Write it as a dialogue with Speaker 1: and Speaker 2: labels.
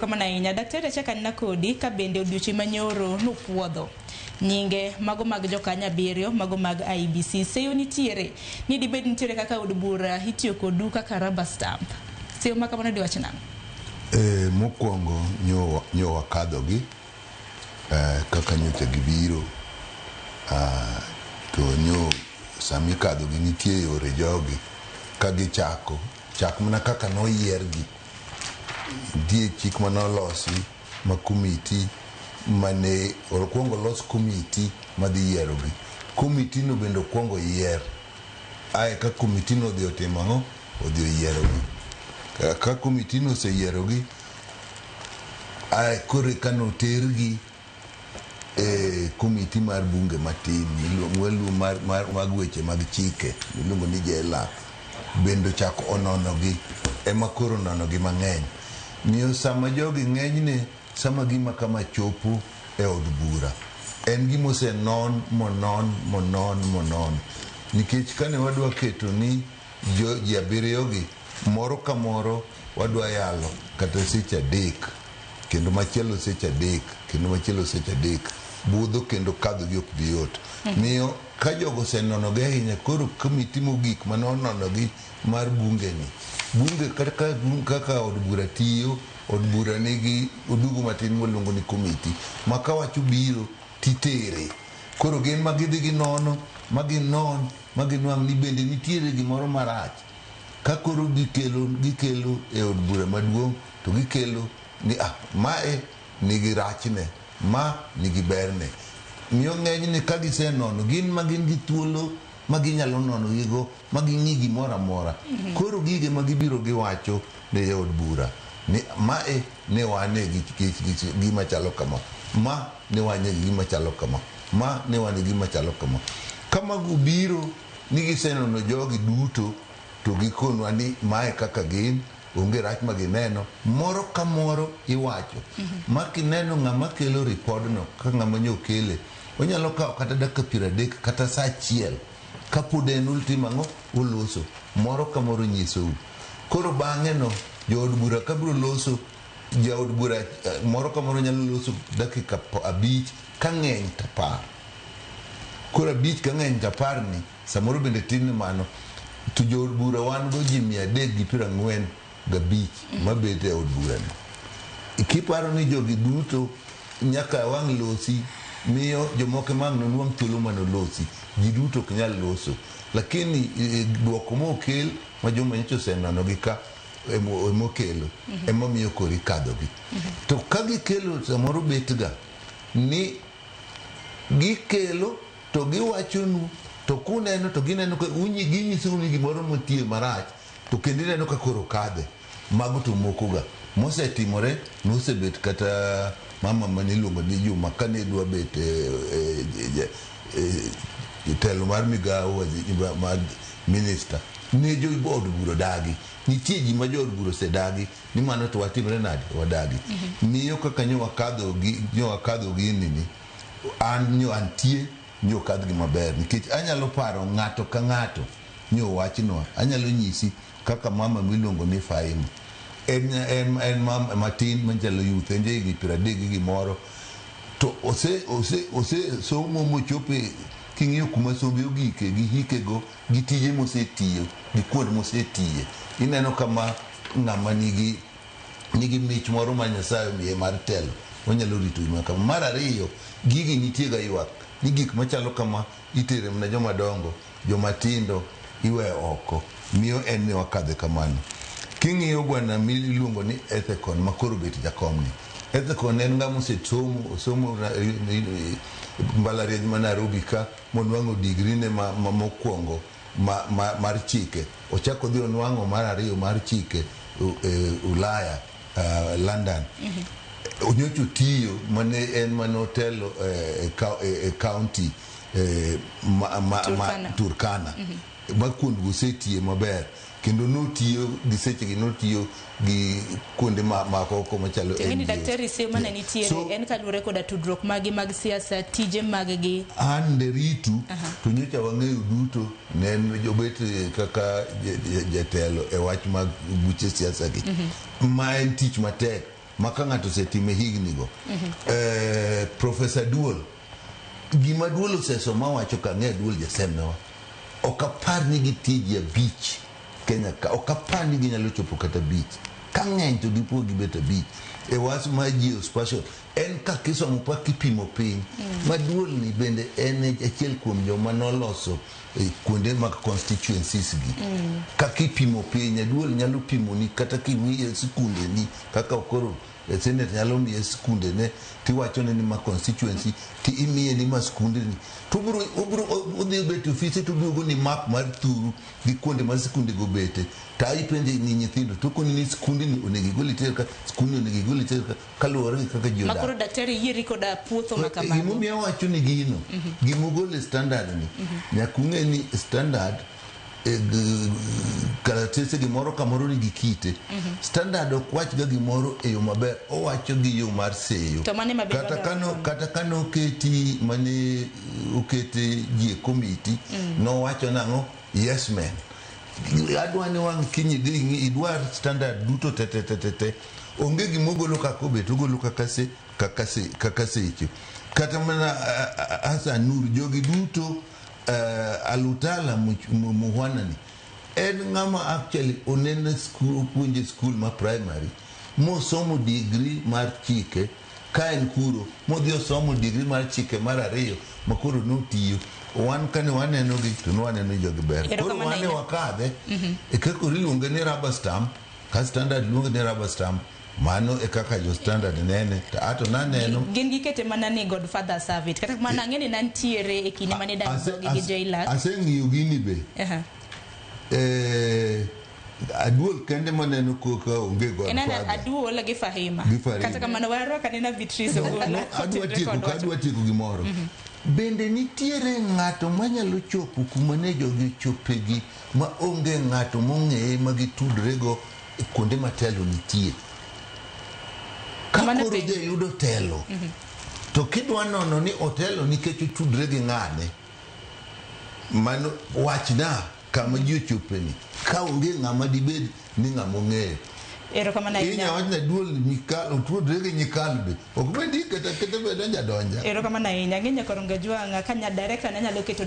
Speaker 1: Kamana inya daktari chaka nina kodi ka bende odiochi manyoro nopuodho nyinge mago mag jokanya biriyo mago mag IBC seyo nitiere ni dibed nitiere kaka od bura itiyo kodu kaka rubber stamp seyo makamano di wachna
Speaker 2: mokwongo nyo wakadho gi kaka nyocha gibiro to nyo sami kadho gi nitie yore jogi ka gichako chak mana kaka noyier gi die chik manolosi ma komiti mane okwongo los komiti madhi yiero gi komiti no bende okwongo yier ae ka komiti no odhi otimo ang'o odhi oyiero gi ka komiti no oseyiero gi ae kore ka noter gi komiti mar bunge matin mag weche mag chike miluongo ni jela bende chako onono gi ema koro nono gi mang'eny miyo sama jogi ng'enyne sama gima kama chopo e od bura en gima osenon monon nikech kane wadwa keto ni ji abiriyo gi moro ka moro wadwa yalo kata seche adek kendo machielo seche adek kendo machielo seche adek budho kendo kadho gi ok bi yot miyo ka jogo osenono gi ahinya koro komiti mogik manonono gi mar bunge kaka od bura tiyo od bura nigi odugu matin miluongo ni komiti ma ka wacho biro titere koro gin magidhi gi nono maginon maginwang' ni bende nitiere gimoro marach ka koro gikelo e od bura maduong' to gikelo ni mae nigi rachne ma nigi berne miyo ng'enyne ka gisenono gin magin gi thuolo maginyalo nono gigo maging'i gimoro amora koro gige magibiro giwacho ne od bura ni mae ne wane gima chalo kama ma ne wane gima chalo kama ma ne wane gima chalo kama kama gubiro ni gisenono jogi duto to gikonwa ni mae kaka gin onge rach ma gineno moro ka moro iwacho ma kineno ng'ama kelo ripodno ka ng'ama nyokele onyalo kawo kata dakika 30 kata saa achiel kapod en ultimo ang'o oloso moro ka moro nyisou koro bang'e no jood bura kabiro loso jaod bura moro ka moro nyalo loso dakika 5 ka ng'eny tapar koro 5 ka ng'eny tapar ni samoro bende tin mano to jood bura wan go ji 345 mabet e od bura no kiparo ni jogi duto nyaka wang' losi miyo jomoko mang' nonwang' thuolo manolosi ji duto ok nyal loso lakini duoko mokel ma joma nyocha osenono gi ka emokelo emomiyo koro ikadho gi to ka gikelo samoro betga ni gikelo to giwachonu to kuneno to gineno ka ginyisou ni gimoro motiyo marach to kendo ineno ka koro kadhe mago to mokoga mosetimore nosebet kata mama maniluongo ni Juma kane dwa bet telo mar migawo mar minister ne jo od buro dagi nitie ji ma jo od buro sedagi ni mano to watimre nade wadagi miyo kaka nyo wakadho gi nini antie nyo kadh gi maber nikech anyalo paro ng'ato ka ng'ato nyo wachno anyalo nyisi kaka mama miluongo ni Fahim en mama matin manjalo youth enje gi 30 gi moro to ose somo mochope king'iyo kuma sombe ogike gi hikego gi tije mosetiyo gi kuond mosetiye ineno kama ng'ama nigi mich moro ma Nyasaye miye mar telo onyalo rito gima kama mar ariyo gigi nitie ga ywak ni gik machalo kama itere mna joma dongo joma tindo iwe oko miyo en ne wakadhe kamano king'iyo gwana miluongo ni Ethekon makoro bet jakomni Ethekon en ng'ama osomo mbalariany ma Nairobi ka monwang'o digri ne mokwongo mar chike ochako dhi onwang'o mar ariyo mar chike Ulaya London onyocho tiyo mane en manotelo e county Turkana makuond gosetiye maber kendo notiyo gi sechegi notiyo gi kuonde makoko machalo
Speaker 1: ni daktari sema na nitiere en kalure koda tudruok magi mag siasa tije mag gi
Speaker 2: an deritu to nyocha wang'eyo duto ne jobet kaka jatelo e wach mag buche siasa gi ma en tich matek maka ng'ato setime higni go. Professor Duol, gima Duol osesoma wacho ka ng'e Duol jasemewa, ok apar ni gitiji abich Kenya ka, ok apar ni ginyalo chopo kata abich, ka ng'eny to gipo gibet abich e wach ma geospatial. En ka kisomo pa kipimo piny ma Duol ni bende en achiel kuom joma noloso kuonde mag constituencies gi. Ka kipimo piny Duol nyalo pimo ni kata kimiye sikunde ni kaka okoro Senate nyalo miye sikunde ne tiwacho ni ma constituency ti imiye ni ma sikunde ni tubro odhi bet ofisi to duogo ni map mar thuru gi kuonde ma sikunde go bete ta ipenje ni nyithindo to koni ni sikunde ni onegi goli terka sikunde onegi goli terka kaluwore gi kaka joda
Speaker 1: makoro daktari yieri koda puotho makamago
Speaker 2: gimo miya wacho ni gino gimo gole standard ni nyakung'e ni standard kalatese gimoro kamoro ni gikite standard ok wach ga gimoro e yo maber, owacho gi yo mar seyo. Kata kano keti mane okete ji e komiti no wacho nang'o yes man adwa ni wang' kinyi idwar standard duto te onge gimogolo kako bet ogolo kaka seche kata mana Hassan Nur jogi duto Alutala Muhwanani en ng'ama actually onene school puonje school ma primary mo somo degree mar chike ka en kuro modhi somo degree mar chike mar ariyo makoro notiyo wan kane waneno gi to waneno jogi ber koro wane wakadhe e kako iluonge ni rubber stamp ka standard luonge ni rubber stamp mano e kaka jo standard nene ato naneno
Speaker 1: gin gikete mana ni Godfather Service kata mana ng'eni nantiere e kinde mane Dagogi gi Jailas
Speaker 2: aseng'iyo gini be Aduol kende maneno koka onge Godfather
Speaker 1: Aduol gi Fahima kata kamano waro kanena Beatrice Ogola
Speaker 2: adwa tieko gimoro bende nitiere ng'ato manyalo chopo kuma ne jogi chopegi ma onge ng'ato mong'eye ma gitudre go kuonde matelo nitie kakoro je yudo telo to kidwa nono ni otelo nikech otudre gi ng'ane mano wachna kama ji ochopeni ka onge ng'ama dibed ni ng'ama ong'eyo inya wachna Duol nyikalo tudre gi nyikalo be ok bendi kata bedo jadonja
Speaker 1: erokamano ahinya ng'enya koronga jwang'a kanya director ne nyalo keto